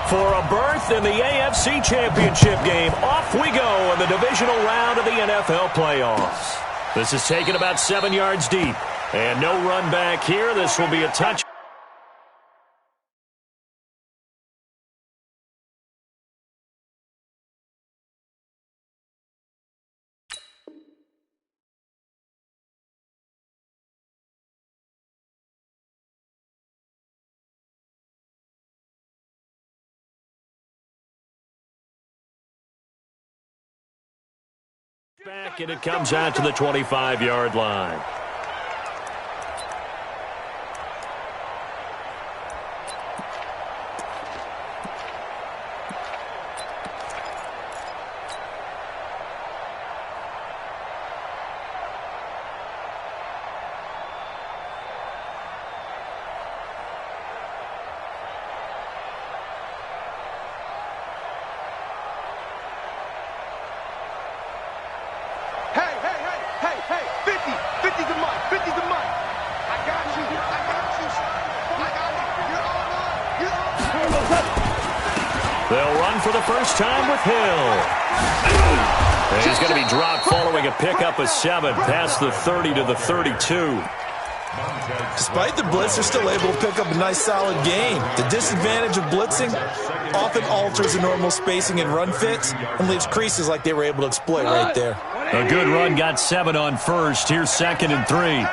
For a berth in the AFC Championship game, off we go in the divisional round of the NFL playoffs. This is taken about 7 yards deep. And no run back here. This will be a touch. Back, and it comes out to the 25-yard line. They'll run for the first time with Hill. And he's going to be dropped following a pickup of 7 past the 30 to the 32. Despite the blitz, they're still able to pick up a nice solid gain. The disadvantage of blitzing often alters the normal spacing and run fits and leaves creases like they were able to exploit right there. A good run got 7 on first. Here's 2nd and 3.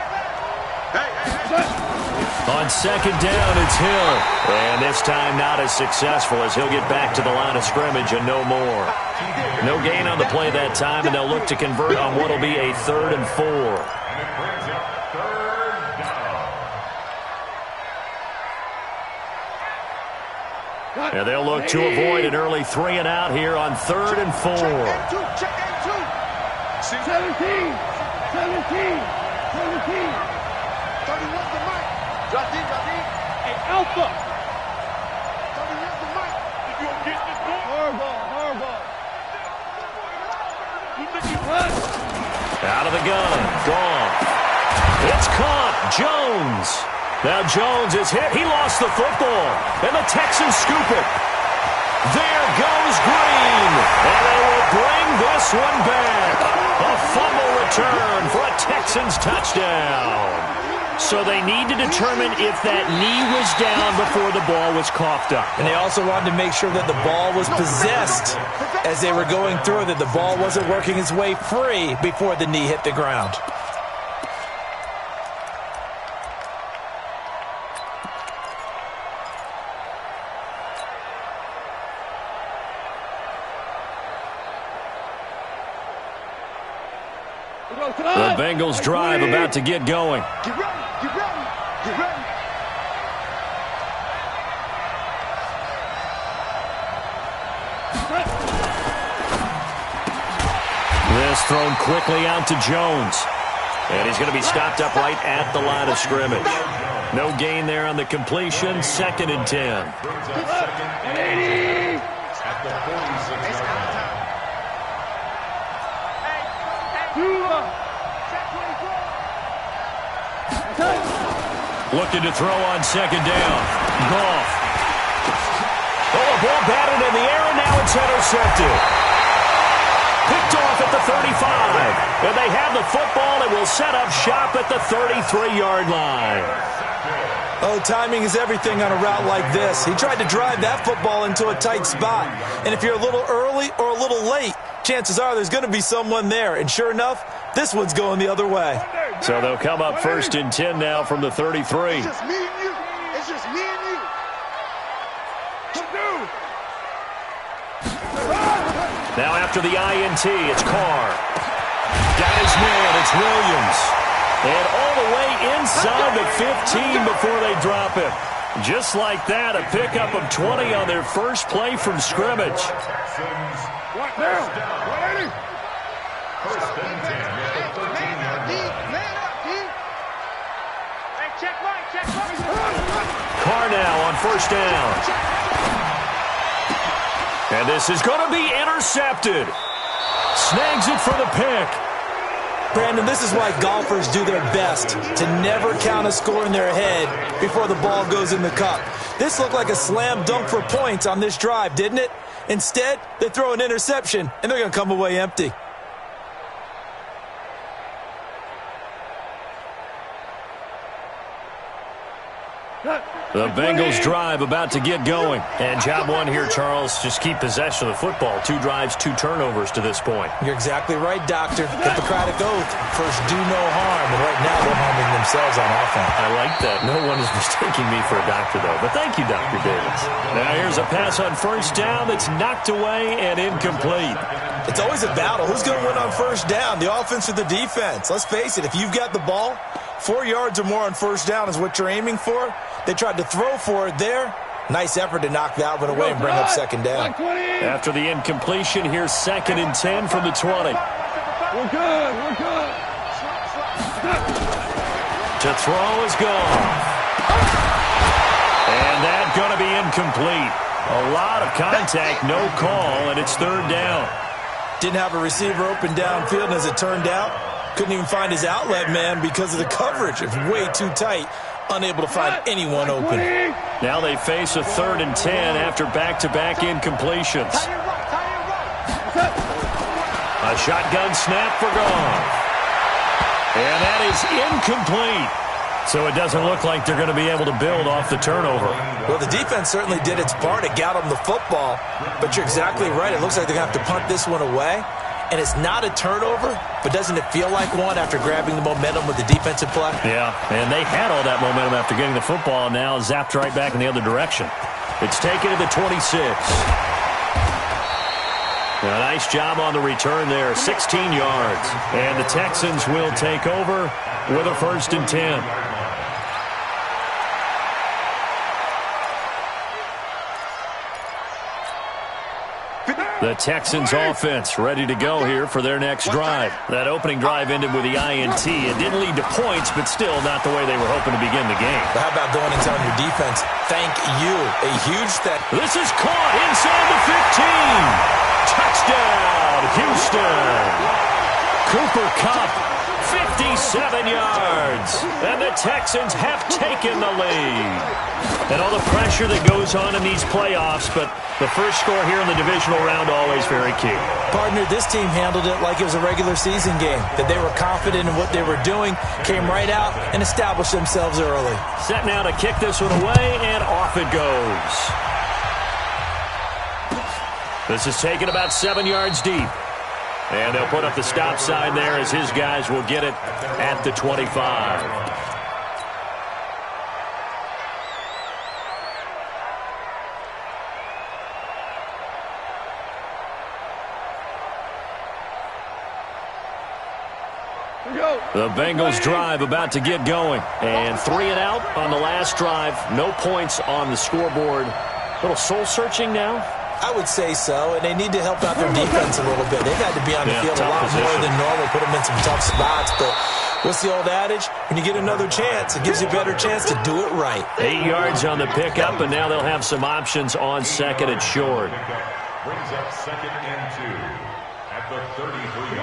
On 2nd down, it's Hill. And this time not as successful as he'll get back to the line of scrimmage and no more. No gain on the play that time, and they'll look to convert on what will be a 3rd and 4. And they'll look to avoid an early 3 and out here on 3rd and 4. 17. 31's the mic. Drop in. Hey, Alpha. 31's the mic. If you don't get this ball. Hardball. Out of the gun. Gone. It's caught. Jones. Now Jones is hit. He lost the football. And the Texans scoop it. There goes Green. And they will bring this one back. A fumble return for a Texans touchdown. So they need to determine if that knee was down before the ball was coughed up. And they also wanted to make sure that the ball was possessed as they were going through, that the ball wasn't working its way free before the knee hit the ground. The Bengals drive about to get going. Get ready. This thrown quickly out to Jones. And he's going to be stopped up right at the line of scrimmage. No gain there on the completion. 2nd and 10. Looking to throw on 2nd down. Goff. Oh, a ball batted in the air, and now it's intercepted. Picked off at the 35. And they have the football and will set up shop at the 33-yard line. Oh, timing is everything on a route like this. He tried to drive that football into a tight spot. And if you're a little early or a little late, chances are there's going to be someone there. And sure enough, this one's going the other way. So they'll come up 1st and 10 now from the 33. It's just me and you. Now after the INT, it's Carr. Got his man, it's Williams. And all the way inside the 15 before they drop him. Just like that, a pickup of 20 on their first play from scrimmage. What now? Carr now on 1st down. And this is going to be intercepted. Snags it for the pick. Brandon, this is why golfers do their best to never count a score in their head before the ball goes in the cup. This looked like a slam dunk for points on this drive, didn't it? Instead, they throw an interception, and they're going to come away empty. The Bengals drive about to get going. And job one here, Charles, just keep possession of the football. 2 drives, 2 turnovers to this point. You're exactly right, Doctor. Hippocratic oath. First, do no harm. And right now, they're harming themselves on offense. I like that. No one is mistaking me for a doctor, though. But thank you, Dr. Davis. Now here's a pass on first down that's knocked away and incomplete. It's always a battle. Who's going to win on first down, the offense or the defense? Let's face it, if you've got the ball, 4 yards or more on first down is what you're aiming for. They tried to throw for it there. Nice effort to knock that one away and bring up second down. After the incompletion, here's 2nd and 10 from the 20. We're good. We're good. To throw is gone. And that's going to be incomplete. A lot of contact, no call, and it's 3rd down. Didn't have a receiver open downfield, and as it turned out, couldn't even find his outlet man because of the coverage. It's way too tight. Unable to find anyone open. Now they face a 3rd and 10 after back-to-back incompletions. A shotgun snap for Goff. And that is incomplete. So it doesn't look like they're going to be able to build off the turnover. Well, the defense certainly did its part to get them the football. But you're exactly right. It looks like they're going to have to punt this one away. And it's not a turnover, but doesn't it feel like one after grabbing the momentum with the defensive play? Yeah, and they had all that momentum after getting the football, and now zapped right back in the other direction. It's taken to the 26. A nice job on the return there, 16 yards. And the Texans will take over with a 1st and 10. The Texans offense ready to go here for their next drive. That opening drive ended with the INT. It didn't lead to points, but still not the way they were hoping to begin the game. But how about going and telling your defense, thank you, a huge step. This is caught inside the 15. Touchdown, Houston. Cooper Kupp, 57 yards. And the Texans have taken the lead. And all the pressure that goes on in these playoffs, but the first score here in the divisional round always very key. Partner, this team handled it like it was a regular season game, that they were confident in what they were doing, came right out and established themselves early. Set now to kick this one away, and off it goes. This is taken about 7 yards deep. And they'll put up the stop sign there as his guys will get it at the 25. The Bengals drive about to get going. And 3 and out on the last drive. No points on the scoreboard. A little soul-searching now? I would say so, and they need to help out their defense a little bit. They've had to be on the field a lot more than normal, put them in some tough spots. But what's the old adage? When you get another chance, it gives you a better chance to do it right. 8 yards on the pickup, and now they'll have some options on 2nd and short. Brings up 2nd and 2.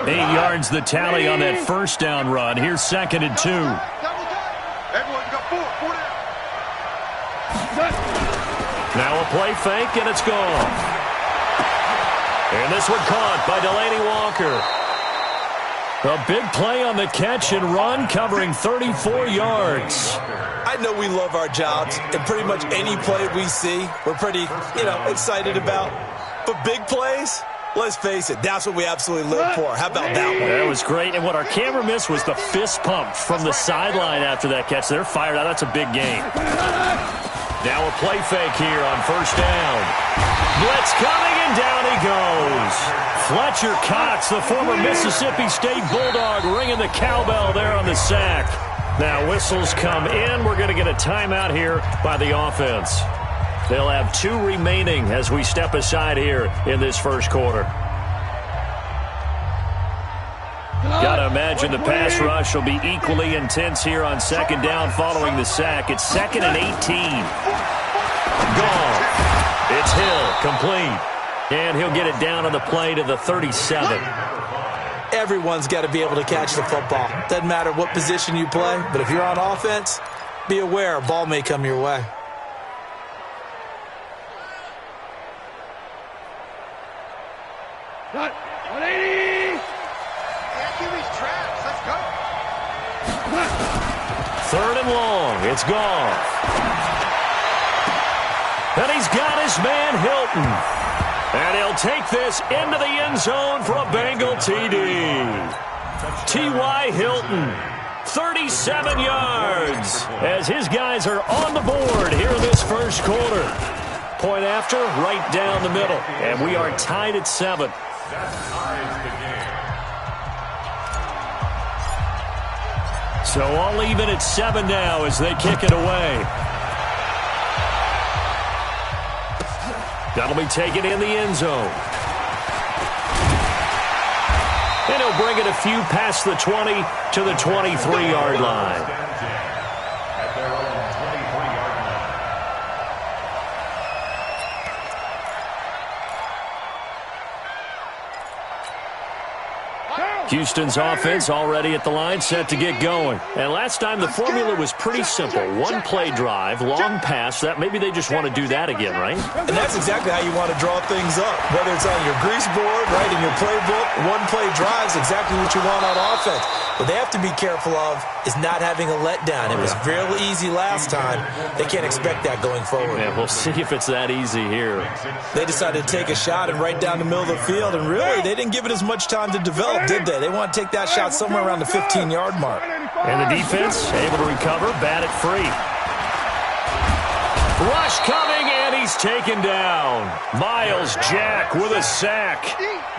8 yards the tally on that first down run. Here's 2nd and 2. Everyone got 4 down. Now a play fake, and it's gone. And this one caught by Delaney Walker. A big play on the catch and run, covering 34 yards. I know we love our jobs, and pretty much any play we see, we're pretty, excited about. But big plays? Let's face it, that's what we absolutely live for. How about that one? That was great. And what our camera missed was the fist pump from the sideline after that catch. They're fired out. That's a big game. Now a play fake here on first down. Blitz coming, and down he goes. Fletcher Cox, the former Mississippi State Bulldog, ringing the cowbell there on the sack. Now whistles come in. We're going to get a timeout here by the offense. They'll have 2 remaining as we step aside here in this first quarter. Got to imagine the pass rush will be equally intense here on 2nd down following the sack. It's 2nd and 18. Gone. It's Hill, complete. And he'll get it down on the play to the 37. Everyone's got to be able to catch the football. Doesn't matter what position you play, but if you're on offense, be aware a ball may come your way. Got 180. Can't do these traps. Let's go. Third and long. It's gone. And he's got his man Hilton. And he'll take this into the end zone for a Bengal TD. T.Y. Hilton, 37 yards, as his guys are on the board here in this first quarter. Point after, right down the middle. And we are tied at 7. So all even at 7 now as they kick it away. That'll be taken in the end zone. And he'll bring it a few past the 20 to the 23-yard line. At their own 23-yard line. Houston's offense already at the line, set to get going. And last time the formula was pretty simple. One play drive, long pass. That maybe they just want to do that again, right? And that's exactly how you want to draw things up. Whether it's on your grease board, right, in your playbook, one play drive is exactly what you want on offense. What they have to be careful of is not having a letdown. It was real easy last time. They can't expect that going forward. Yeah, we'll see if it's that easy here. They decided to take a shot and right down the middle of the field, and really, they didn't give it as much time to develop, did they? They want to take that shot somewhere around the 15-yard mark. And the defense able to recover, bat it free. Rush coming, and he's taken down. Miles Jack with a sack.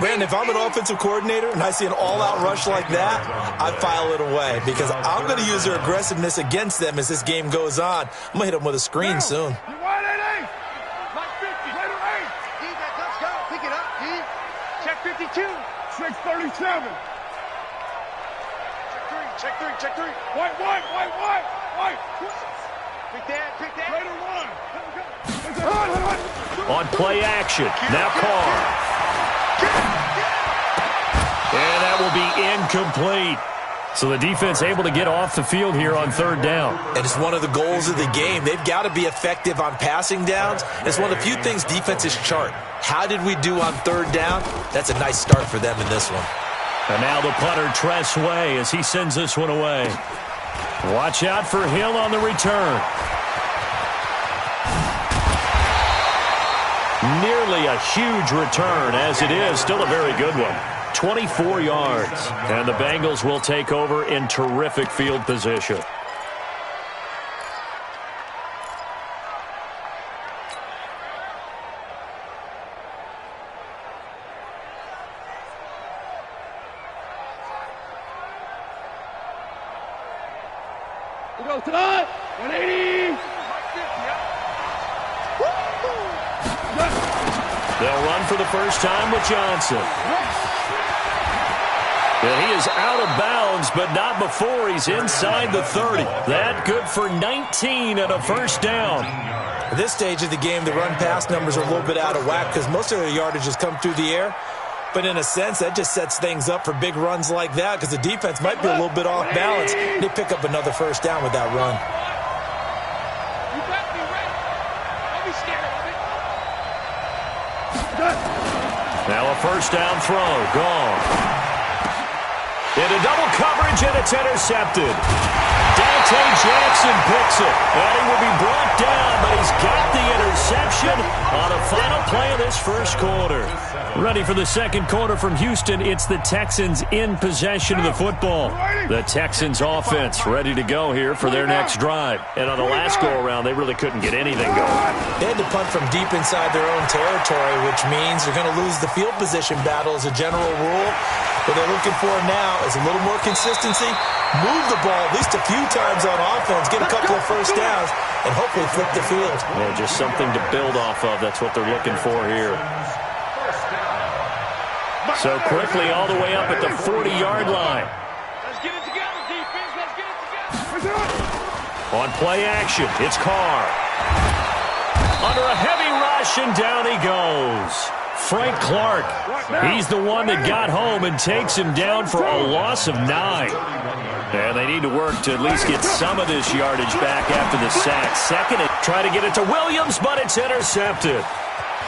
Brandon, if I'm an offensive coordinator and I see an all-out rush like that, I file it away because I'm going to use their aggressiveness against them as this game goes on. I'm going to hit them with a screen soon. Pick it up, D. Check 52. 637. Check three. White. Pick that. Later one. On play action. Now Carr. And that will be incomplete. So the defense able to get off the field here on third down. And it's one of the goals of the game. They've got to be effective on passing downs. It's one of the few things defenses chart. How did we do on third down? That's a nice start for them in this one. And now the punter, Tress Way, as he sends this one away. Watch out for Hill on the return. Nearly a huge return, as it is. Still a very good one. 24 yards. And the Bengals will take over in terrific field position. We go tonight. 180. They'll run for the first time with Johnson. And he is out of bounds, but not before he's inside the 30. That good for 19 and a first down. At this stage of the game, the run-pass numbers are a little bit out of whack because most of their yardage has come through the air. But in a sense, that just sets things up for big runs like that because the defense might be a little bit off balance. They pick up another first down with that run. You better be ready. Don't be scared of it. Now a first down throw, gone. Into double coverage, and it's intercepted. Dante Jackson picks it, and he will be brought down, but he's got the interception on the final play of this first quarter. Ready for the second quarter from Houston, it's the Texans in possession of the football. The Texans offense ready to go here for their next drive. And on the last go-around, they really couldn't get anything going. They had to punt from deep inside their own territory, which means they're going to lose the field position battle as a general rule. What they're looking for now is a little more consistency, move the ball at least a few times on offense, get a couple of first downs, and hopefully flip the field. Yeah, just something to build off of. That's what they're looking for here. So quickly all the way up at the 40-yard line. Let's get it together, defense. Let's get it together. On play action, it's Carr. Under a heavy rush, and down he goes. Frank Clark. He's the one that got home and takes him down for a loss of 9. And they need to work to at least get some of this yardage back after the sack. Second, and try to get it to Williams, but it's intercepted.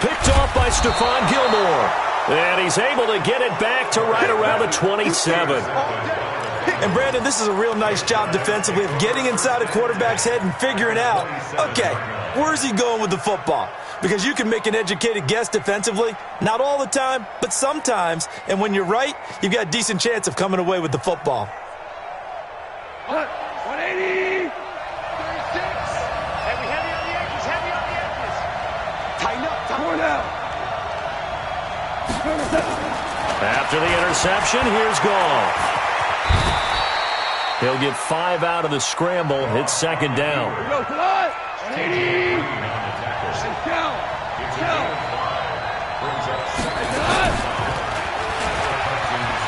Picked off by Stephon Gilmore. And he's able to get it back to right around the 27. And, Brandon, this is a real nice job defensively of getting inside a quarterback's head and figuring out, okay, where's he going with the football? Because you can make an educated guess defensively, not all the time, but sometimes. And when you're right, you've got a decent chance of coming away with the football. 180. 36. Heavy on the edges, heavy on the edges. Tighten up, tighten up. After the interception, here's Goff. He'll get 5 out of the scramble. It's second down. Go, come on. 180.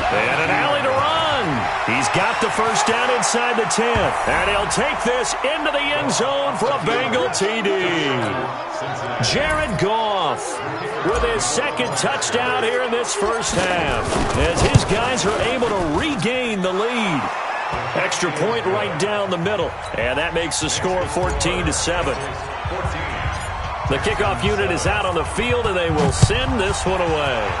And an alley to run. He's got the first down inside the 10th. And he'll take this into the end zone for a Bengal TD. Jared Goff with his second touchdown here in this first half, as his guys are able to regain the lead. Extra point right down the middle, and that makes the score 14-7. The kickoff unit is out on the field, and they will send this one away.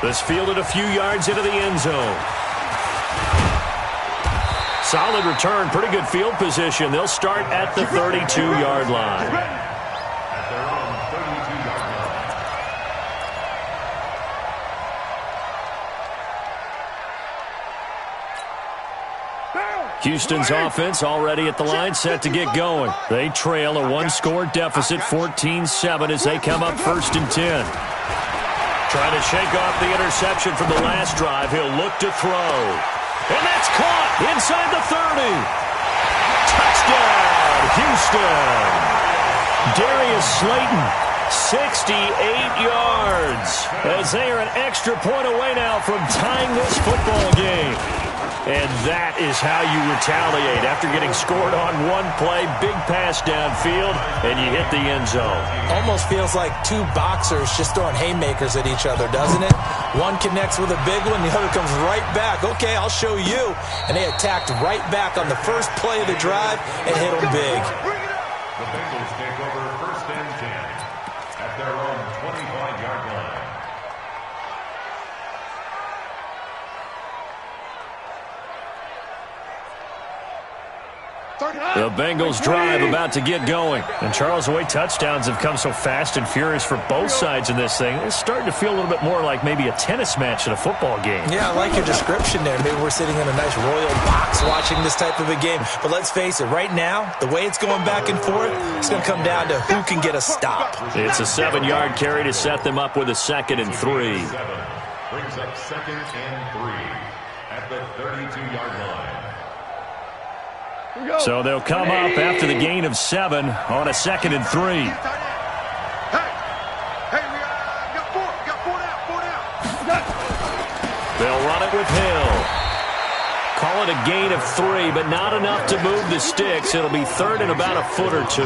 This fielded a few yards into the end zone. Solid return, pretty good field position. They'll start at the 32-yard line. Houston's offense already at the line, set to get going. They trail a one-score deficit, 14-7, as they come up 1st and 10. Trying to shake off the interception from the last drive. He'll look to throw. And that's caught inside the 30. Touchdown, Houston. Darius Slayton, 68 yards, as they are an extra point away now from tying this football game. And that is how you retaliate after getting scored on one play, big pass downfield, and you hit the end zone. Almost feels like two boxers just throwing haymakers at each other, doesn't it? One connects with a big one, the other comes right back. Okay, I'll show you. And they attacked right back on the first play of the drive and hit them big. The Bengals take over 1st and 10 at their own 25-yard line. The Bengals drive about to get going. And Charles, the way touchdowns have come so fast and furious for both sides in this thing, it's starting to feel a little bit more like maybe a tennis match at a football game. Yeah, I like your description there. Maybe we're sitting in a nice royal box watching this type of a game. But let's face it, right now, the way it's going back and forth, it's going to come down to who can get a stop. It's a 7-yard carry to set them up with a 2nd and 3. Brings up 2nd and 3 at the 32-yard line. So they'll come up after the gain of 7 on a 2nd and 3. Hey, we got 4. We got 4 down. They'll run it with Hill. Call it a gain of 3, but not enough to move the sticks. It'll be 3rd and about a foot or 2.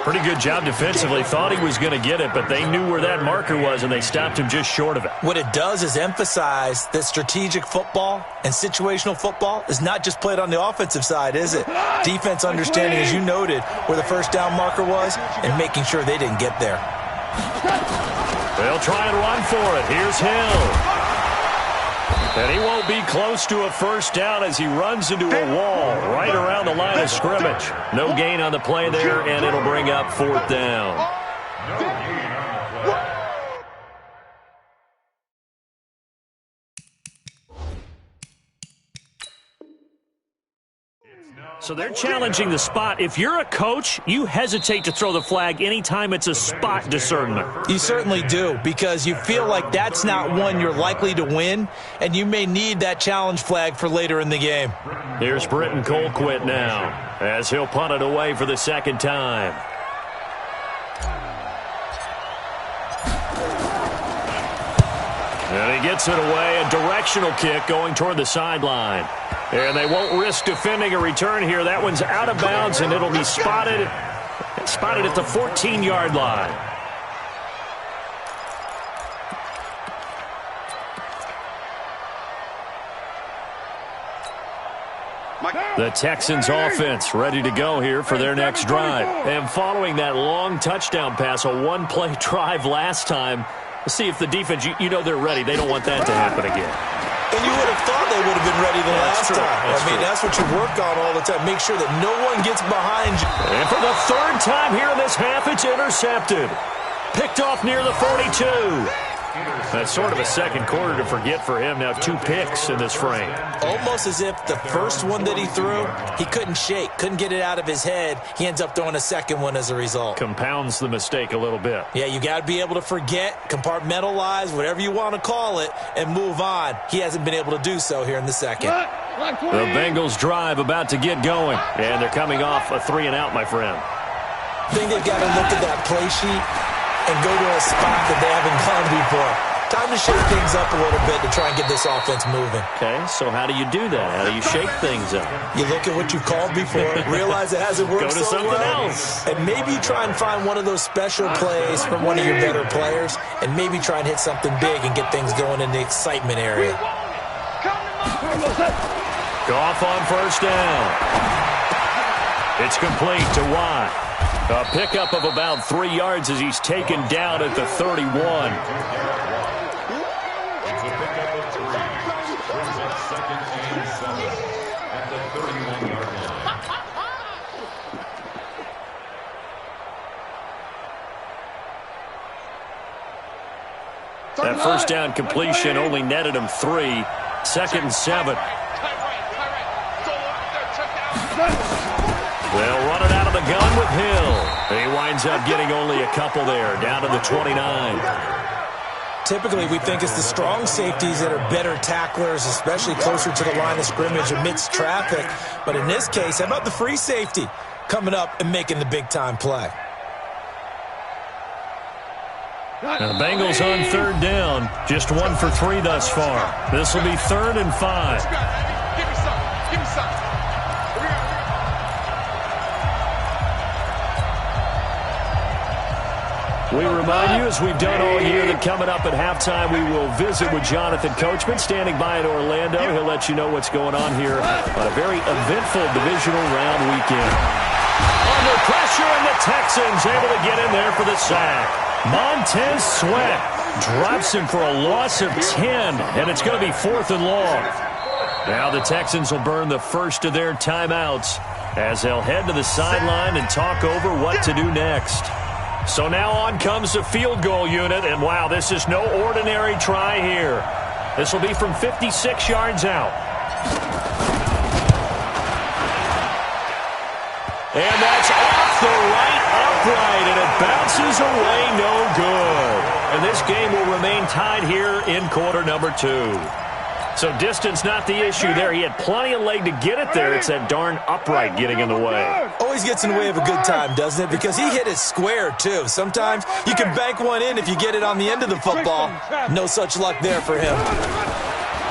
Pretty good job defensively. Thought he was going to get it, but they knew where that marker was, and they stopped him just short of it. What it does is emphasize that strategic football and situational football is not just played on the offensive side, is it? Defense understanding, as you noted, where the first down marker was and making sure they didn't get there. They'll try and run for it. Here's Hill. And he won't be close to a first down as he runs into a wall right around the line of scrimmage. No gain on the play there, and it'll bring up 4th down. So they're challenging the spot. If you're a coach, you hesitate to throw the flag anytime it's a spot discernment. You certainly do, because you feel like that's not one you're likely to win, and you may need that challenge flag for later in the game. Here's Britton Colquitt now, as he'll punt it away for the 2nd time. And he gets it away, a directional kick going toward the sideline. And they won't risk defending a return here. That one's out of bounds, and it'll be spotted at the 14-yard line. The Texans offense ready to go here for their next drive. And following that long touchdown pass, a one-play drive last time, let's see if the defense, you know they're ready. They don't want that to happen again. And you would have thought they would have been ready the last time. That's what you work on all the time. Make sure that no one gets behind you. And for the third time here in this half, it's intercepted. Picked off near the 42. That's sort of a second quarter to forget for him. Now 2 picks in this frame. Almost as if the first one that he threw, he couldn't shake, couldn't get it out of his head. He ends up throwing a second one as a result. Compounds the mistake a little bit. Yeah, you got to be able to forget, compartmentalize, whatever you want to call it, and move on. He hasn't been able to do so here in the second. The Bengals drive about to get going, and they're coming off a 3-and-out, my friend. I think they've got to look at that play sheet and go to a spot that they haven't gone before. Time to shake things up a little bit to try and get this offense moving. Okay, so how do you do that? How do you shake things up? You look at what you called before, realize it hasn't worked so well. Go to something else. And maybe you try and find one of those special plays from one of your better players, and maybe try and hit something big and get things going in the excitement area. Goff on first down. It's complete to Watt. A pickup of about 3 yards as he's taken down at the 31. It's a pickup of 3. Brings up 2nd and 7 at the 31-yard line. That first down completion only netted him 3. 2nd and 7. They'll run it out of the gun with Hill. He winds up getting only a couple there, down to the 29. Typically, we think it's the strong safeties that are better tacklers, especially closer to the line of scrimmage amidst traffic. But in this case, how about the free safety coming up and making the big-time play? Now the Bengals on 3rd down, just 1 for 3 thus far. This will be 3rd and 5. Give me some. Give me some. We remind you, as we've done all year, that coming up at halftime, we will visit with Jonathan Coachman, standing by in Orlando. He'll let you know what's going on here on a very eventful divisional round weekend. Under pressure, and the Texans able to get in there for the sack. Montez Sweat drops him for a loss of 10, and it's going to be 4th and long. Now the Texans will burn the first of their timeouts as they'll head to the sideline and talk over what to do next. So now on comes the field goal unit, and wow, this is no ordinary try here. This will be from 56 yards out. And that's off the right upright, and it bounces away no good. And this game will remain tied here in quarter number 2. So distance not the issue there. He had plenty of leg to get it there. It's that darn upright getting in the way. Always gets in the way of a good time, doesn't it? Because he hit it square, too. Sometimes you can bank one in if you get it on the end of the football. No such luck there for him.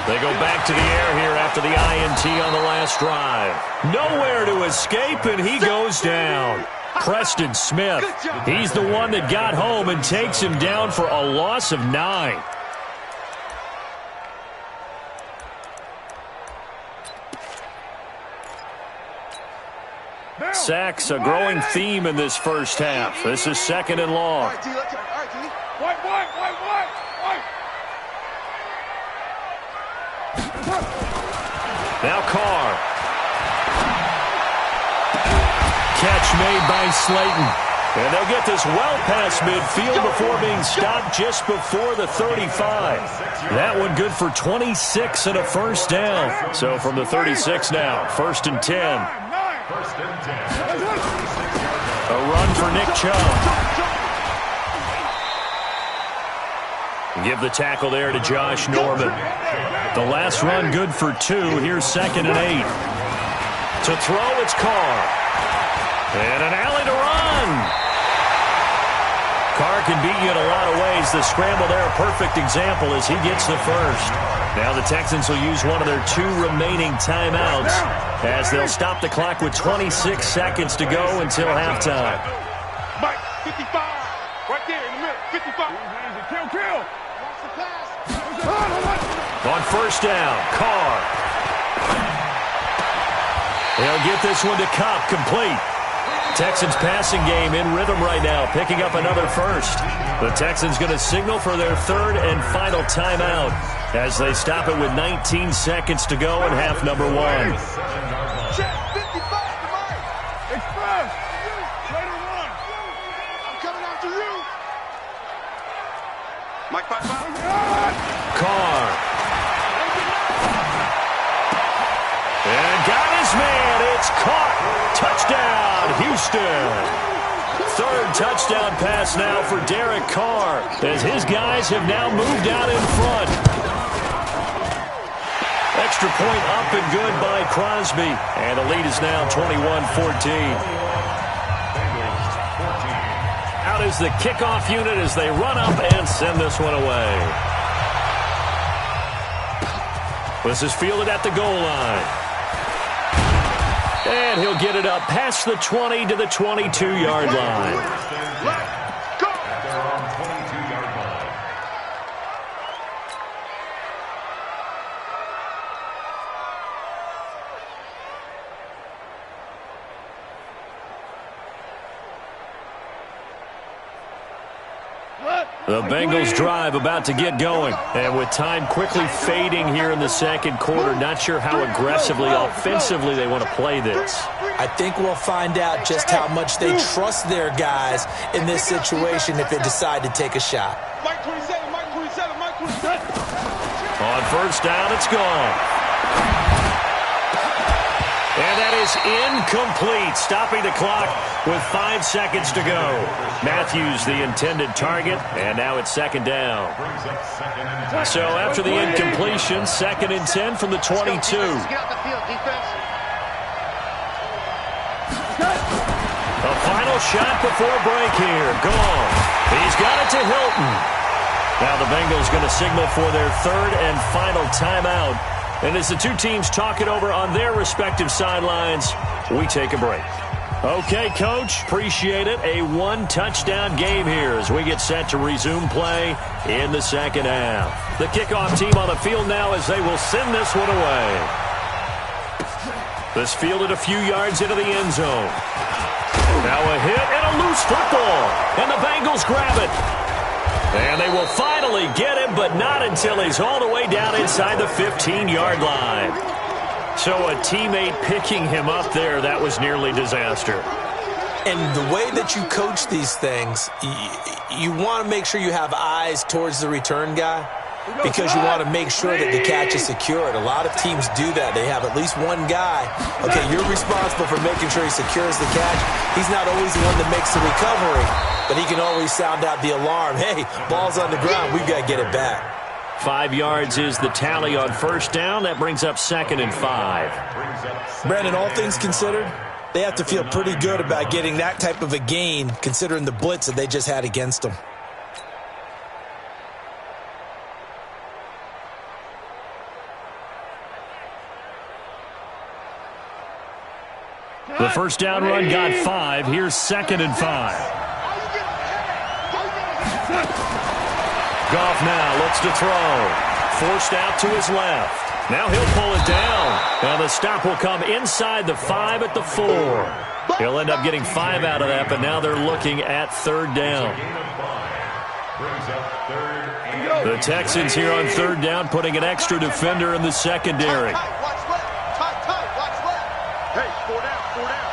They go back to the air here after the INT on the last drive. Nowhere to escape, and he goes down. Preston Smith, he's the one that got home and takes him down for a loss of 9. Sacks, a growing theme in this first half. This is 2nd and long. Now Carr. Catch made by Slayton. And they'll get this well past midfield before being stopped just before the 35. That one good for 26 and a first down. So from the 36 now, 1st and 10. A run for Nick Chubb. Give the tackle there to Josh Norman. The last run good for 2. Here's 2nd and 8. To throw, it's Carr. And an alley to run. Carr can beat you in a lot of ways. The scramble there, a perfect example as he gets the first. Now the Texans will use one of their 2 remaining timeouts as they'll stop the clock with 26 seconds to go until halftime. Mike, 55. Right there in the middle. 55. Kill. On first down, Carr. He'll get this one to Cobb, complete. Texans passing game in rhythm right now, picking up another first. The Texans going to signal for their third and final timeout as they stop it with 19 seconds to go in half number one. Check 55 to Mike. Express. Ready to run. I'm coming after you. Mike 5-5. Carr. And got his man. It's caught. Touchdown, Houston. Third touchdown pass now for Derek Carr as his guys have now moved out in front. Extra point up and good by Crosby. And the lead is now 21-14. Out is the kickoff unit as they run up and send this one away. This is fielded at the goal line. And he'll get it up past the 20 to the 22-yard line. At their own 22-yard line. The Bengals drive about to get going. And with time quickly fading here in the second quarter, not sure how aggressively, offensively they want to play this. I think we'll find out just how much they trust their guys in this situation if they decide to take a shot. Mike 27, Mike 27, Mike 27. On first down, it's gone. And that is incomplete, stopping the clock with 5 seconds to go. Matthews, the intended target, and now it's second down. So after the incompletion, 2nd and 10 from the 22. Get out the field, defense. A final shot before break here. Gone. He's got it to Hilton. Now the Bengals going to signal for their third and final timeout. And as the two teams talk it over on their respective sidelines, we take a break. Okay, Coach, appreciate it. A one-touchdown game here as we get set to resume play in the second half. The kickoff team on the field now as they will send this one away. This fielded a few yards into the end zone. Now a hit and a loose football. And the Bengals grab it. And they will finally get him, but not until he's all the way down inside the 15-yard line. So a teammate picking him up there, that was nearly disaster. And the way that you coach these things, you want to make sure you have eyes towards the return guy because you want to make sure that the catch is secured. A lot of teams do that. They have at least one guy. Okay, you're responsible for making sure he secures the catch. He's not always the one that makes the recovery, but he can always sound out the alarm. Hey, ball's on the ground. We've got to get it back. 5 yards is the tally on first down. That brings up 2nd and 5. Brandon, all things considered, they have to feel pretty good about getting that type of a gain considering the blitz that they just had against them. The first down run got 5. Here's 2nd and 5. Goff now looks to throw. Forced out to his left. Now he'll pull it down. And the stop will come inside the 5 at the 4. He'll end up getting 5 out of that, but now they're looking at 3rd down. The Texans here on 3rd down putting an extra defender in the secondary. Hey, 4 down, 4 down.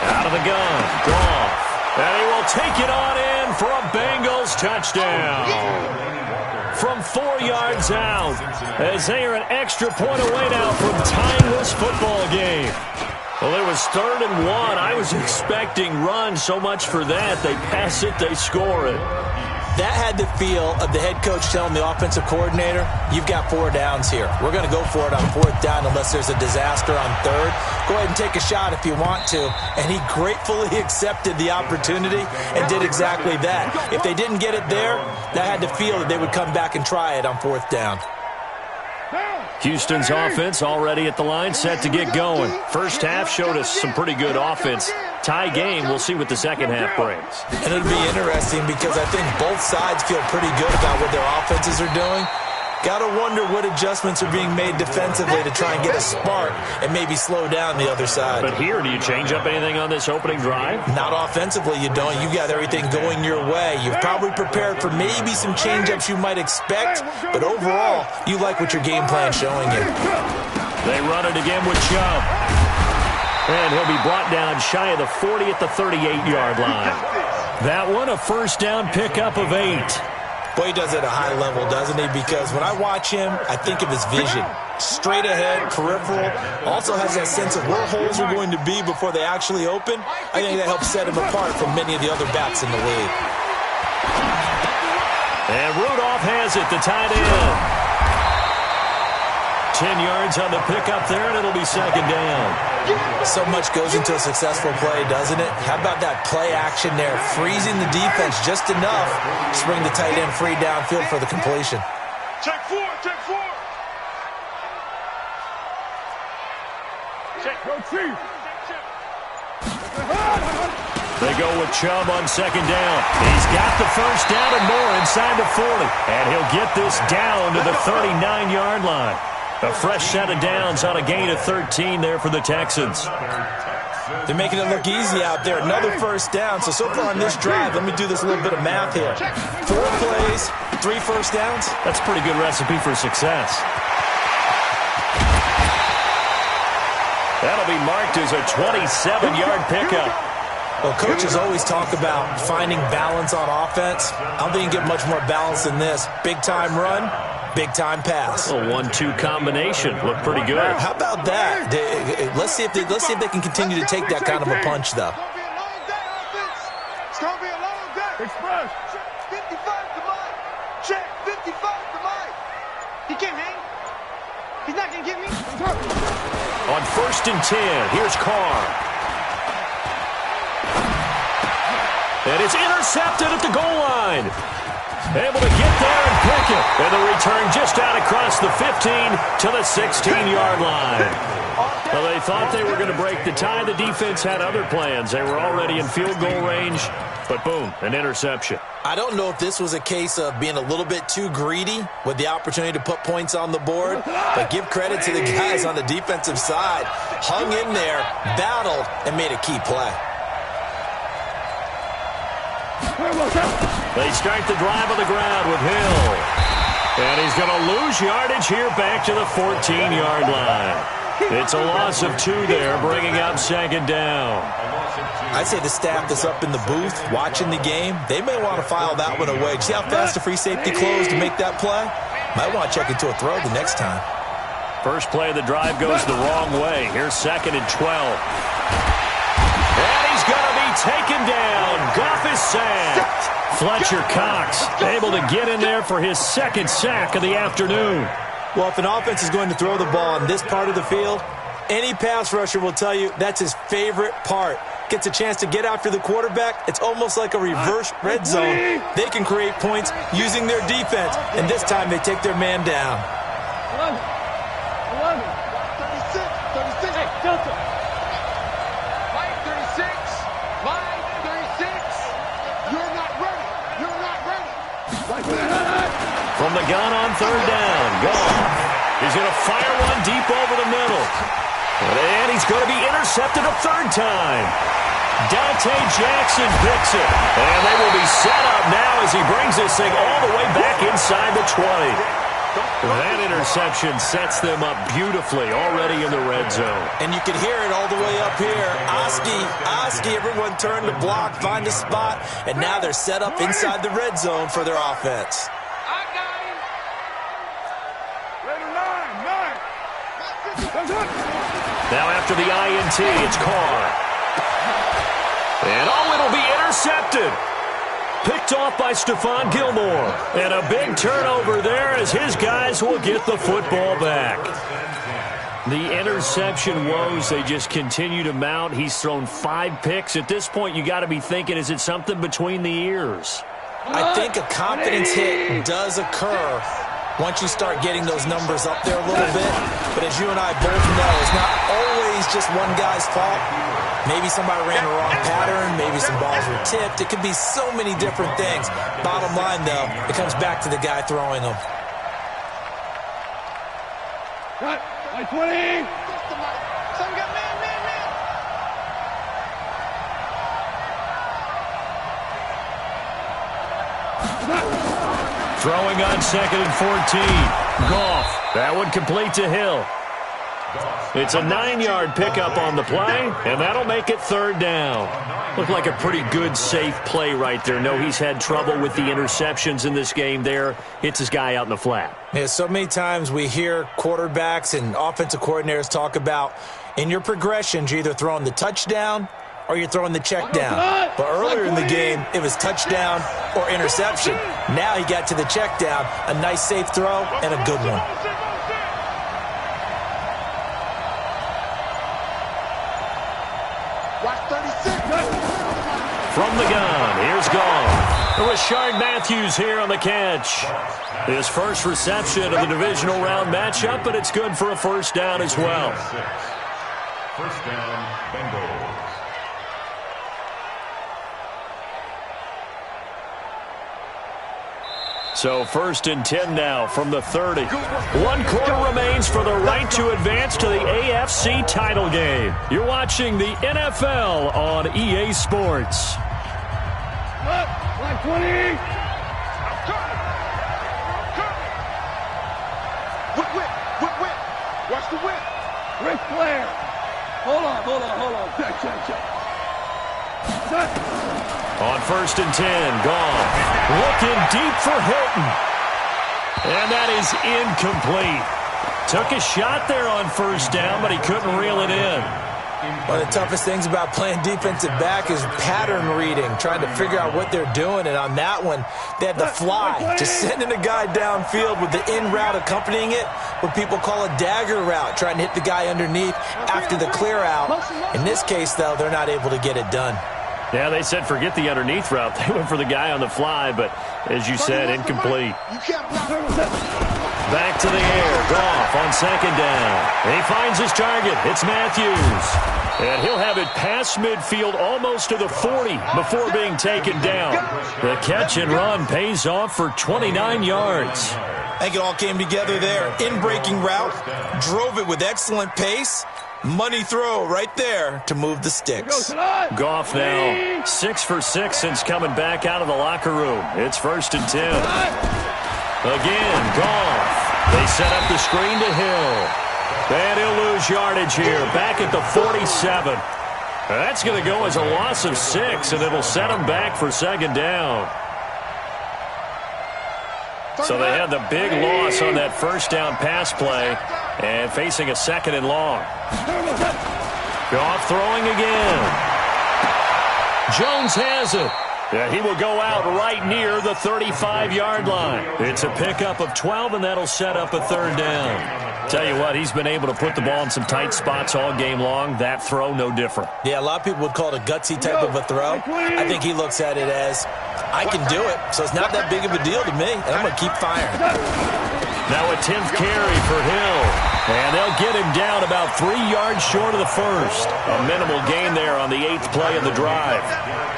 Out of the gun, Goff. And he will take it on in for a Bengals touchdown. From 4 yards out, as they are an extra point away now from tying this football game. Well, it was 3rd and 1. I was expecting run, so much for that. They pass it, they score it. That had the feel of the head coach telling the offensive coordinator, you've got 4 downs here. We're going to go for it on 4th down unless there's a disaster on 3rd. Go ahead and take a shot if you want to. And he gratefully accepted the opportunity and did exactly that. If they didn't get it there, that had the feel that they would come back and try it on 4th down. Houston's offense already at the line, set to get going. First half showed us some pretty good offense. Tie game. We'll see what the second half brings. And it'll be interesting because I think both sides feel pretty good about what their offenses are doing. Got to wonder what adjustments are being made defensively to try and get a spark and maybe slow down the other side. But here, do you change up anything on this opening drive? Not offensively, you don't. You got everything going your way. You've probably prepared for maybe some change-ups you might expect, but overall, you like what your game plan's showing you. They run it again with Chubb. And he'll be brought down shy of the 40 at the 38-yard line. That one, a first down pickup of 8. Boy, he does it at a high level, doesn't he? Because when I watch him, I think of his vision. Straight ahead, peripheral. Also has that sense of where holes are going to be before they actually open. I think that helps set him apart from many of the other backs in the league. And Rudolph has it, the tight end. 10 yards on the pickup there, and it'll be second down. So much goes into a successful play, doesn't it? How about that play action there? Freezing the defense just enough to bring the tight end free downfield for the completion. Check 4, check 4. Check. Go team. They go with Chubb on second down. He's got the first down and more inside the 40. And he'll get this down to the 39-yard line. A fresh set of downs on a gain of 13 there for the Texans. They're making it look easy out there. Another first down. So far on this drive, let me do this little bit of math here. 4 plays, 3 first downs. That's a pretty good recipe for success. That'll be marked as a 27-yard pickup. Well, coaches always talk about finding balance on offense. I don't think you get much more balance than this. Big-time run, big-time pass. A 1-2 combination. Looked pretty good. How about that? Let's see if they can continue to take that kind of a punch, though. It's going to be a long day. Express. Check 55 to Mike. Check 55 to Mike. He can't hang. He's not going to get me. On 1st and 10, here's Carr. And it's intercepted at the goal line. Able to get there and pick it. And the return just out across the 15 to the 16-yard line. Well, they thought they were going to break the tie. The defense had other plans. They were already in field goal range. But boom, an interception. I don't know if this was a case of being a little bit too greedy with the opportunity to put points on the board, but give credit to the guys on the defensive side. Hung in there, battled, and made a key play. They start the drive on the ground with Hill. And he's going to lose yardage here back to the 14-yard line. It's a loss of 2 there, bringing up second down. I'd say the staff that's up in the booth watching the game, they may want to file that one away. See how fast the free safety closed to make that play? Might want to check into a throw the next time. First play of the drive goes the wrong way. Here's 2nd and 12. And he's going to be taken down. Goff is sacked. Fletcher Cox able to get in there for his 2nd sack of the afternoon. Well, if an offense is going to throw the ball on this part of the field, any pass rusher will tell you that's his favorite part. Gets a chance to get after the quarterback. It's almost like a reverse red zone. They can create points using their defense, and this time they take their man down. 11. 36. Hey, Delta. Mike 36. Mike 36. You're not ready. You're not ready. From the gun on 3rd down. Goff. He's going to fire one deep over the middle. And he's going to be intercepted a 3rd time. Dante Jackson picks it. And they will be set up now as he brings this thing all the way back inside the 20. That interception sets them up beautifully already in the red zone. And you can hear it all the way up here. Oski, everyone turned to block, find a spot, and now they're set up inside the red zone for their offense. Now after the INT, it's Carr. And it'll be intercepted. Picked off by Stephon Gilmore. And a big turnover there as his guys will get the football back. The interception woes, they just continue to mount. He's thrown 5 picks. At this point, you got to be thinking, is it something between the ears? I think a confidence hit does occur once you start getting those numbers up there a little bit. But as you and I both know, it's not always just one guy's fault. Maybe somebody ran the wrong pattern. Maybe some balls were tipped. It could be so many different things. Bottom line, though, it comes back to the guy throwing them. Cut. 20. Some got man. Throwing on 2nd and 14. Goff. That one complete to Hill. It's a 9-yard pickup on the play, and that'll make it 3rd down. Looked like a pretty good, safe play right there. No, he's had trouble with the interceptions in this game there. Hits his guy out in the flat. Yeah, so many times we hear quarterbacks and offensive coordinators talk about in your progressions, you're either throwing the touchdown or you're throwing the check down. But earlier in the game, it was touchdown or interception. Now he got to the check down, a nice safe throw and a good one. From the gun, here's Goff. Rashard Matthews here on the catch. His first reception of the divisional round matchup, but it's good for a 1st down as well. 1st down, Bengals. So 1st and 10 now from the 30. 1 quarter remains for the right to advance to the AFC title game. You're watching the NFL on EA Sports. 20. Whip. Watch the whip. Ric Flair. Hold on. Check. On 1st and 10, Goff looking deep for Hilton. And that is incomplete. Took a shot there on 1st down, but he couldn't reel it in. One of the toughest things about playing defensive back is pattern reading, trying to figure out what they're doing. And on that one, they had the fly, just sending a guy downfield with the in route accompanying it, what people call a dagger route, trying to hit the guy underneath after the clear out. In this case, though, they're not able to get it done. Yeah, they said forget the underneath route. They went for the guy on the fly, but as you said, incomplete. Back to the air. Goff on 2nd down. He finds his target. It's Matthews. And he'll have it past midfield almost to the 40 before being taken down. The catch and run pays off for 29 yards. I think it all came together there. In-breaking route. Drove it with excellent pace. Money throw right there to move the sticks. Goff now 6 for 6 since coming back out of the locker room. It's 1st and 10. Again, Goff. They set up the screen to Hill. And he'll lose yardage here. Back at the 47. That's going to go as a loss of 6, and it'll set him back for 2nd down. So they had the big loss on that 1st down pass play and facing a 2nd and long. Goff throwing again. Jones has it. Yeah, he will go out right near the 35-yard line. It's a pickup of 12, and that'll set up a 3rd down. Tell you what, he's been able to put the ball in some tight spots all game long. That throw, no different. Yeah, a lot of people would call it a gutsy type of a throw. I think he looks at it as, I can do it, so it's not that big of a deal to me, and I'm going to keep firing. Now a 10th carry for Hill. And they'll get him down about 3 yards short of the 1st. A minimal gain there on the 8th play of the drive.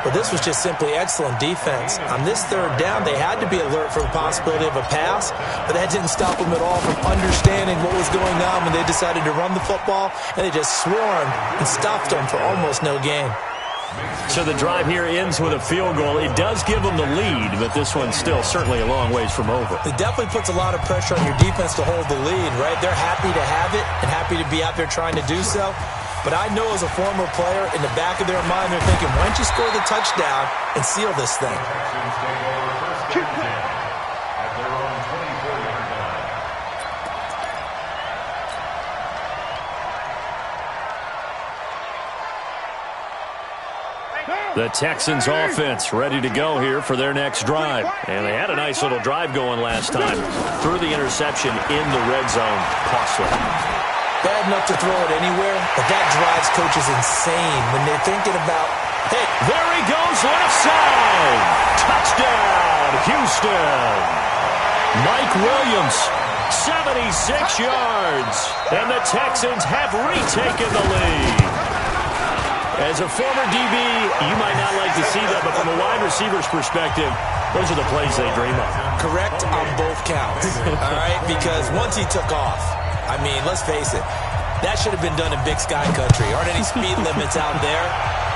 Well, this was just simply excellent defense. On this 3rd down, they had to be alert for the possibility of a pass, but that didn't stop them at all from understanding what was going on when they decided to run the football, and they just swarmed and stopped them for almost no gain. So the drive here ends with a field goal. It does give them the lead, but this one's still certainly a long ways from over. It definitely puts a lot of pressure on your defense to hold the lead, right? They're happy to have it and happy to be out there trying to do so. But I know as a former player, in the back of their mind, they're thinking, why don't you score the touchdown and seal this thing? The Texans offense ready to go here for their next drive. And they had a nice little drive going last time. Threw the interception in the red zone. Costly. Bad enough to throw it anywhere, but that drives coaches insane when they're thinking about, hey, there he goes left side. Touchdown, Houston. Mike Williams, 76 yards. And the Texans have retaken the lead. As a former DB, you might not like to see that, but from a wide receiver's perspective, those are the plays they dream of. Correct on both counts, all right? Because once he took off, I mean, let's face it, that should have been done in Big Sky Country. Aren't any speed limits out there?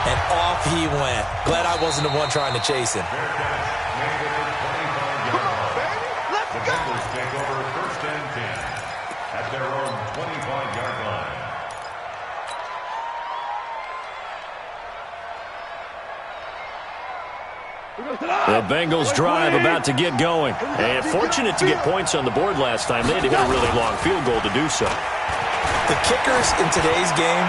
And off he went. Glad I wasn't the one trying to chase him. Let's The go. Bengals take over first and 10 at their own 25-yard line. The Bengals drive about to get going. And fortunate to get points on the board last time. They had to hit a really long field goal to do so. The kickers in today's game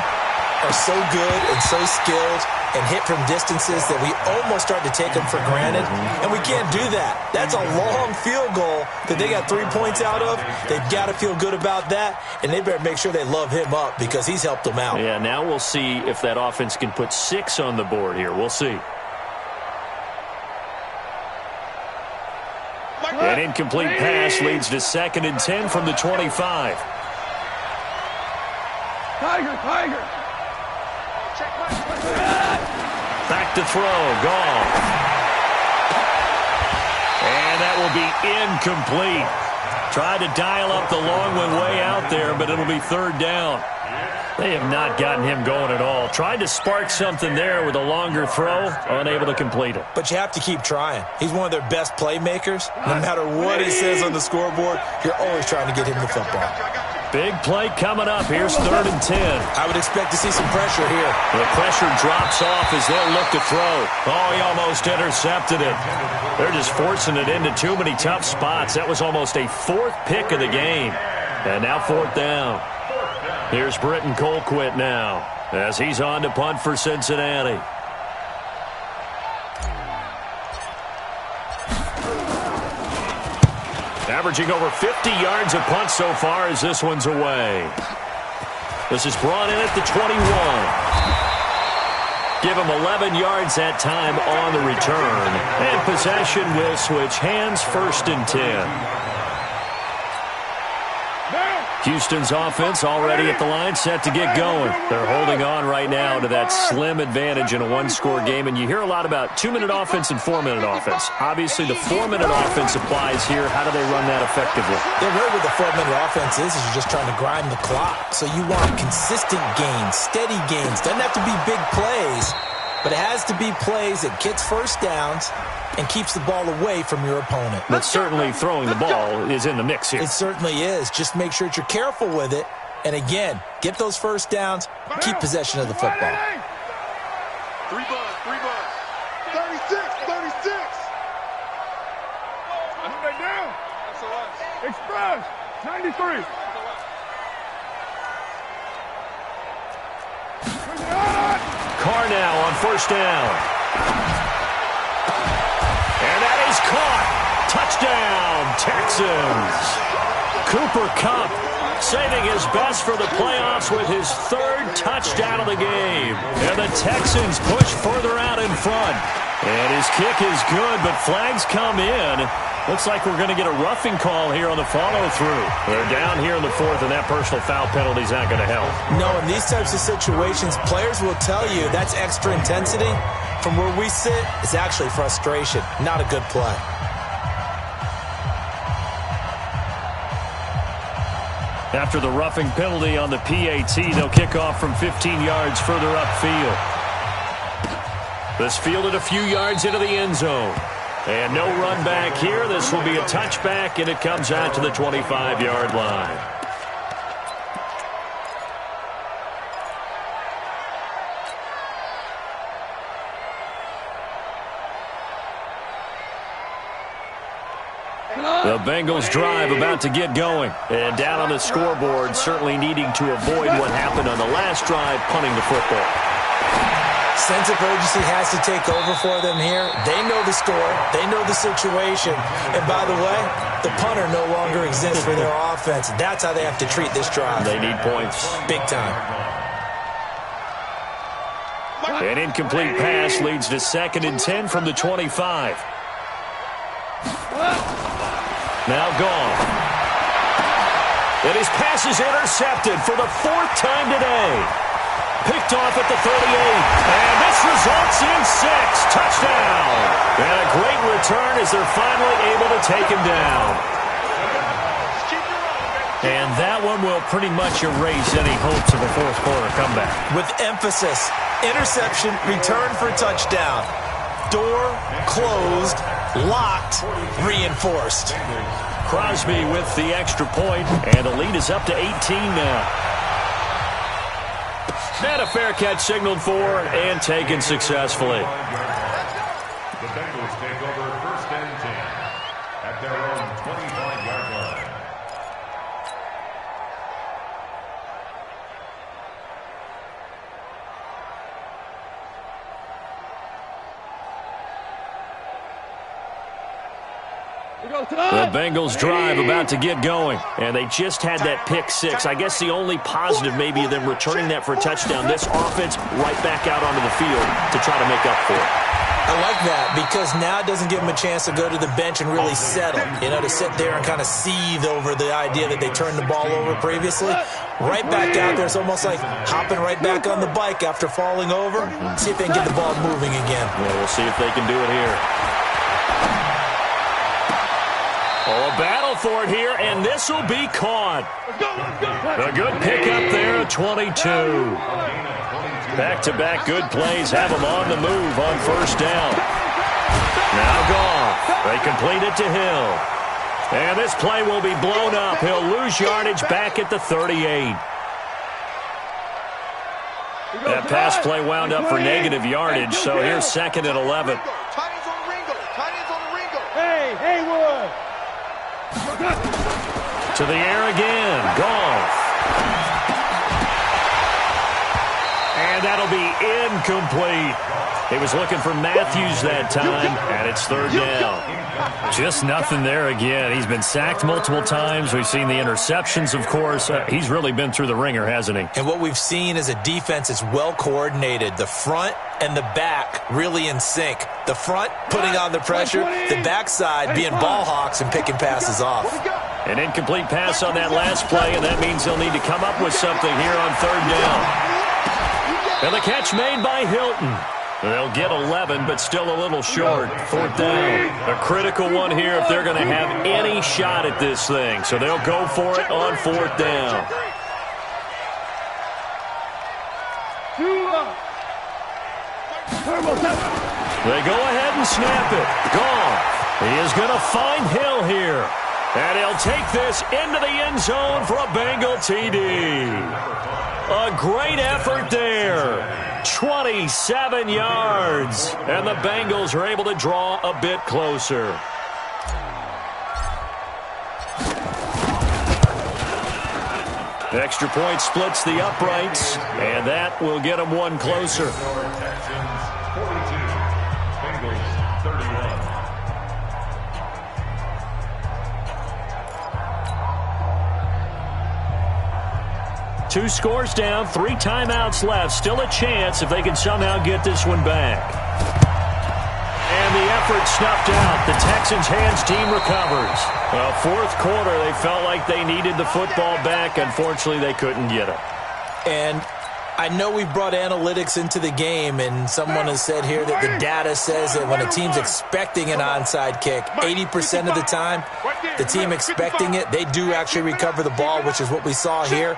are so good and so skilled and hit from distances that we almost start to take them for granted, and we can't do that. That's a long field goal that they got 3 points out of. They've got to feel good about that, and they better make sure they love him up because he's helped them out. Yeah, now we'll see if that offense can put 6 on the board here. We'll see. An incomplete pass leads to 2nd and 10 from the 25. Tiger. Back to throw. Gone. And that will be incomplete. Tried to dial up the long one way out there, but it'll be 3rd down. They have not gotten him going at all. Tried to spark something there with a longer throw, unable to complete it. But you have to keep trying. He's one of their best playmakers. No matter what he says on the scoreboard, you're always trying to get him the football. Big play coming up. Here's 3rd and 10. I would expect to see some pressure here. The pressure drops off as they'll look to throw. Oh, he almost intercepted it. They're just forcing it into too many tough spots. That was almost a 4th pick of the game. And now 4th down. Here's Britton Colquitt now as he's on to punt for Cincinnati. Averaging over 50 yards a punt so far as this one's away. This is brought in at the 21. Give him 11 yards that time on the return. And possession will switch hands, 1st and 10. Houston's offense already at the line, set to get going. They're holding on right now to that slim advantage in a one-score game, and you hear a lot about 2-minute offense and 4-minute offense. Obviously, the 4-minute offense applies here. How do they run that effectively? They're really what the 4-minute offense is you're just trying to grind the clock. So you want consistent gains, steady gains. Doesn't have to be big plays, but it has to be plays that gets first downs and keeps the ball away from your opponent. But certainly throwing the ball is in the mix here. It certainly is. Just make sure that you're careful with it. And again, get those first downs, keep possession of the football. 3 bucks. 36. I put that down. Express. 93. Carr now on 1st down. And that is caught. Touchdown, Texans. Cooper Kupp saving his best for the playoffs with his 3rd touchdown of the game. And the Texans push further out in front. And his kick is good, but flags come in. Looks like we're going to get a roughing call here on the follow-through. They're down here in the 4th, and that personal foul penalty is not going to help. No, in these types of situations, players will tell you that's extra intensity. From where we sit, it's actually frustration, not a good play. After the roughing penalty on the PAT, they'll kick off from 15 yards further upfield. This fielded a few yards into the end zone. And no run back here. This will be a touchback, and it comes out to the 25-yard line. The Bengals drive about to get going. And down on the scoreboard, certainly needing to avoid what happened on the last drive, punting the football. Sense of urgency has to take over for them here. They know the score. They know the situation. And by the way, the punter no longer exists for their offense. That's how they have to treat this drive. They need points. Big time. An incomplete pass leads to 2nd and 10 from the 25. Now gone. And his pass is intercepted for the 4th time today. Picked off at the 38. And this results in 6. Touchdown. And a great return as they're finally able to take him down. And that one will pretty much erase any hopes of a fourth quarter comeback. With emphasis, interception, return for touchdown. Door closed, locked, reinforced. Crosby with the extra point, and the lead is up to 18 now. And a fair catch signaled for and taken successfully. The Bengals take over 1st and 10 at their own 25-yard line. The Bengals drive about to get going, and they just had that pick 6. I guess the only positive maybe of them returning that for a touchdown. This offense right back out onto the field to try to make up for it. I like that because now it doesn't give them a chance to go to the bench and really settle, to sit there and kind of seethe over the idea that they turned the ball over previously. Right back out there. It's almost like hopping right back on the bike after falling over. See if they can get the ball moving again. Yeah, we'll see if they can do it here. Oh, a battle for it here, and this will be caught. A good pickup there at 22. Back-to-back good plays have them on the move on 1st down. Now Goff. They complete it to Hill. And this play will be blown up. He'll lose yardage back at the 38. That pass play wound up for negative yardage, so here's 2nd and 11. Hey, Haywood. To the air again. Goff. And that'll be incomplete. He was looking for Matthews that time, and it's 3rd down. Just nothing there again. He's been sacked multiple times. We've seen the interceptions, of course. He's really been through the ringer, hasn't he? And what we've seen is a defense that's well coordinated. The front and the back really in sync. The front putting on the pressure, the backside being ball hawks and picking passes off. An incomplete pass on that last play, and that means they'll need to come up with something here on 3rd down. And the catch made by Hilton. They'll get 11, but still a little short. 4th down. A critical one here if they're going to have any shot at this thing. So they'll go for it on 4th down. They go ahead and snap it. Goff. He is going to find Hill here. And he'll take this into the end zone for a Bengal TD. A great effort there. 27 yards. And the Bengals are able to draw a bit closer. Extra point splits the uprights, and that will get them one closer. Texans 42, Bengals 31. Two scores down, 3 timeouts left. Still a chance if they can somehow get this one back. And the effort snuffed out. The Texans' hands team recovers. Well, 4th quarter, they felt like they needed the football back. Unfortunately, they couldn't get it. And I know we've brought analytics into the game, and someone has said here that the data says that when a team's expecting an onside kick, 80% of the time, the team expecting it, they do actually recover the ball, which is what we saw here.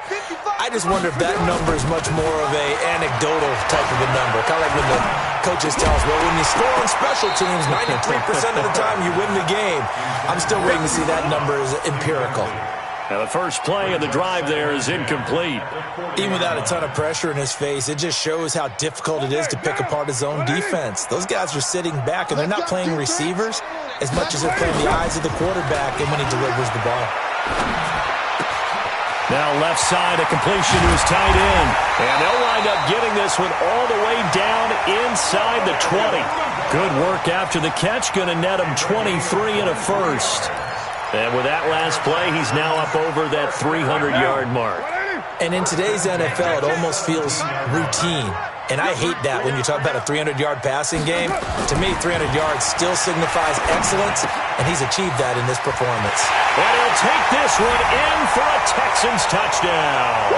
I just wonder if that number is much more of a anecdotal type of a number. Kind of like when the coaches tell us, well, when you score on special teams, 93% of the time you win the game. I'm still waiting to see that number as empirical. Now the first play of the drive there is incomplete. Even without a ton of pressure in his face, it just shows how difficult it is to pick apart his own defense. Those guys are sitting back, and they're not playing receivers as much as they're playing the eyes of the quarterback and when he delivers the ball. Now left side, a completion to his tight end. And they'll wind up getting this one all the way down inside the 20. Good work after the catch. Going to net him 23 and a first. And with that last play, he's now up over that 300-yard mark. And in today's NFL, it almost feels routine. And I hate that when you talk about a 300-yard passing game. To me, 300 yards still signifies excellence, and he's achieved that in this performance. And he'll take this one in for a Texans touchdown.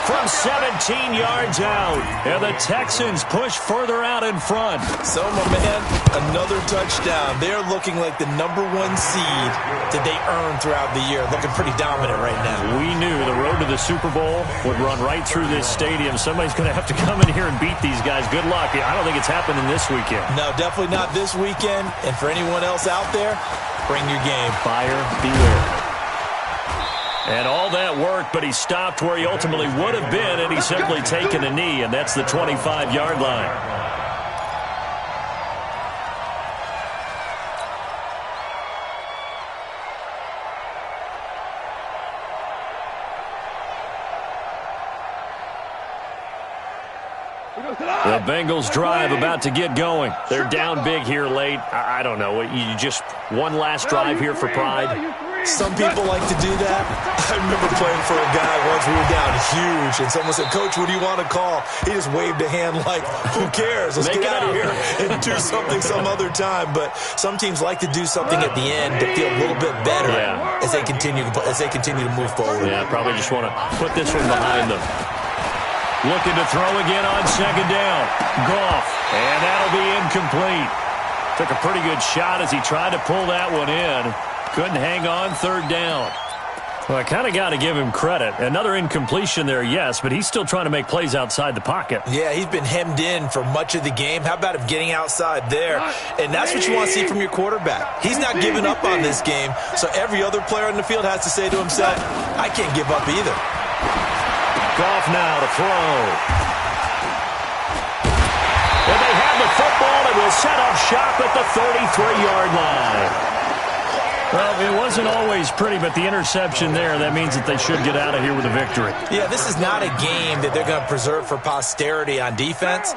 from 17 yards out. And the Texans push further out in front. So, my man, another touchdown. They're looking like the #1 seed that they earned throughout the year. Looking pretty dominant right now. We knew the road to the Super Bowl would run right through this stadium. Somebody's going to have to come in here and beat these guys. Good luck. I don't think it's happening this weekend. No, definitely not this weekend. And for anyone else out there, bring your game. Buyer beware. And all that work, but he stopped where he ultimately would have been, and he's simply taken a knee, and that's the 25-yard line. The Bengals drive about to get going. They're down big here late. I don't know. You just one last drive here for pride. Some people like to do that. I remember playing for a guy once. We were down huge, and someone said, "Coach, what do you want to call?" He just waved a hand like, "Who cares? Let's get out of here and do something some other time." But some teams like to do something at the end to feel a little bit better as they continue to move forward. Yeah, probably just want to put this one behind them. Looking to throw again on second down. Goff, and that'll be incomplete. Took a pretty good shot as he tried to pull that one in. Couldn't hang on third down. Well, I kind of got to give him credit. Another incompletion there, yes, but he's still trying to make plays outside the pocket. Yeah, he's been hemmed in for much of the game. How about him getting outside there? And that's what you want to see from your quarterback. He's not giving up on this game, so every other player on the field has to say to himself, I can't give up either. Goff now to throw. And they have the football and will set up shop at the 33-yard line. Well, it wasn't always pretty, but the interception there, that means that they should get out of here with a victory. Yeah, this is not a game that they're going to preserve for posterity on defense,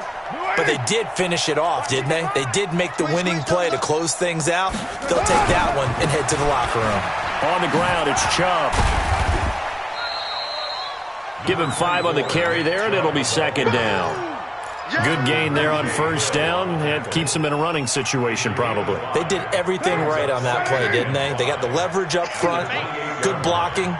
but they did finish it off, didn't they? They did make the winning play to close things out. They'll take that one and head to the locker room. On the ground, it's Chubb. Give him 5 on the carry there, and it'll be second down. Good gain there on first down. It keeps them in a running situation, probably. They did everything right on that play, didn't they? They got the leverage up front, good blocking,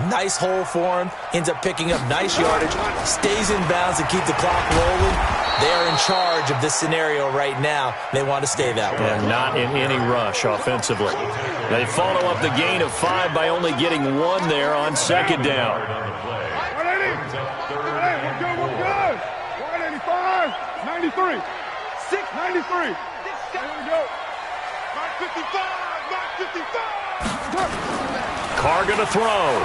nice hole for him, ends up picking up nice yardage, stays in bounds to keep the clock rolling. They're in charge of this scenario right now. They want to stay that way. And not in any rush offensively. They follow up the gain of 5 by only getting 1 there on second down. 93. 693. There we go. Mark 55. Mark 55. Carr going to throw.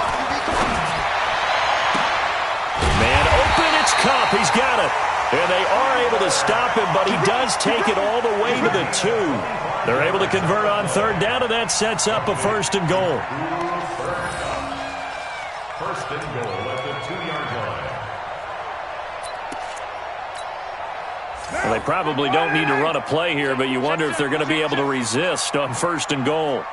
Man open. It's Cup. He's got it. And they are able to stop him, but he does take it all the way to the 2. They're able to convert on third down, and that sets up a first and goal. First and goal at the 2-yard line. Well, they probably don't need to run a play here, but you wonder if they're going to be able to resist on first and goal.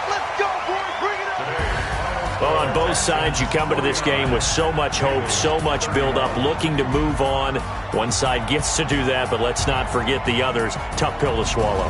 Let's go, boys. Bring it up. Well, on both sides, you come into this game with so much hope, so much build-up, looking to move on. One side gets to do that, but let's not forget the others. Tough pill to swallow.